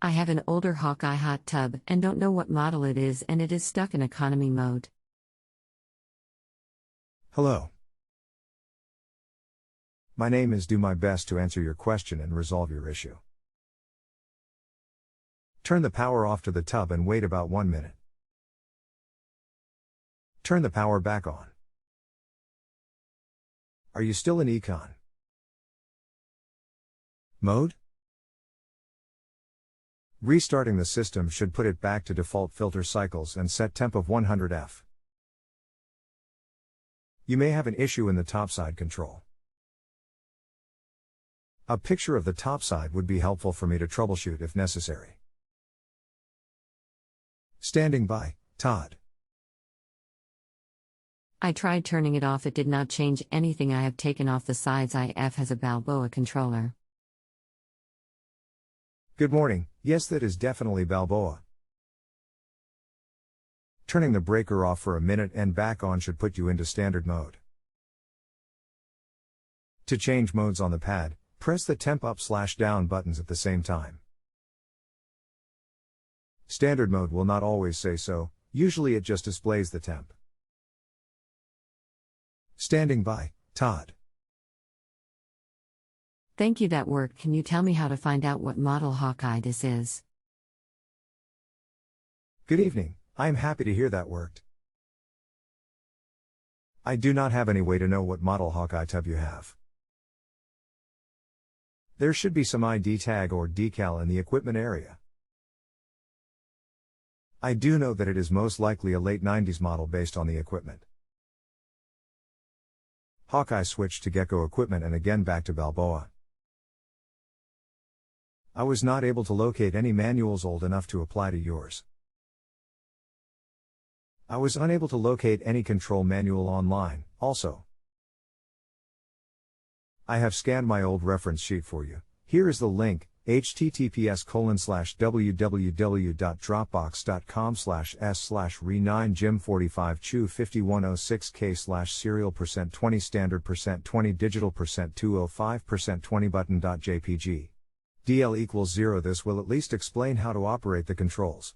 I have an older Hawkeye hot tub and don't know what model it is, and it is stuck in economy mode. Hello. My name is. Do my best to answer your question and resolve your issue. Turn the power off to the tub and wait about 1 minute. Turn the power back on. Are you still in econ mode? Restarting the system should put it back to default filter cycles and set temp of 100F. You may have an issue in the topside control. A picture of the topside would be helpful for me to troubleshoot if necessary. Standing by, Todd. I tried turning it off, it did not change anything. I have taken off the sides. IF has a Balboa controller. Good morning, yes, that is definitely Balboa. Turning the breaker off for a minute and back on should put you into standard mode. To change modes on the pad, press the temp up/down buttons at the same time. Standard mode will not always say so, usually it just displays the temp. Standing by, Todd. Thank you, that worked. Can you tell me how to find out what model Hawkeye this is? Good evening, I am happy to hear that worked. I do not have any way to know what model Hawkeye tub you have. There should be some ID tag or decal in the equipment area. I do know that it is most likely a late 90s model based on the equipment. Hawkeye switched to Gecko equipment and again back to Balboa. I was not able to locate any manuals old enough to apply to yours. I was unable to locate any control manual online, also. I have scanned my old reference sheet for you. Here is the link, https://www.dropbox.com/s/re9gym45chu5106k/serial%20 standard%20digital%20button.jpg. DL equals 0. This will at least explain how to operate the controls.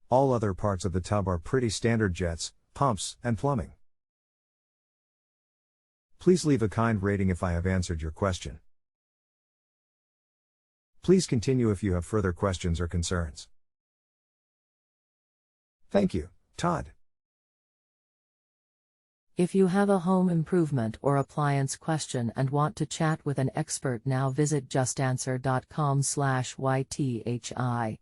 All other parts of the tub are pretty standard: jets, pumps, and plumbing. Please leave a kind rating if I have answered your question. Please continue if you have further questions or concerns. Thank you, Todd. If you have a home improvement or appliance question and want to chat with an expert now, visit JustAnswer.com/YTHI.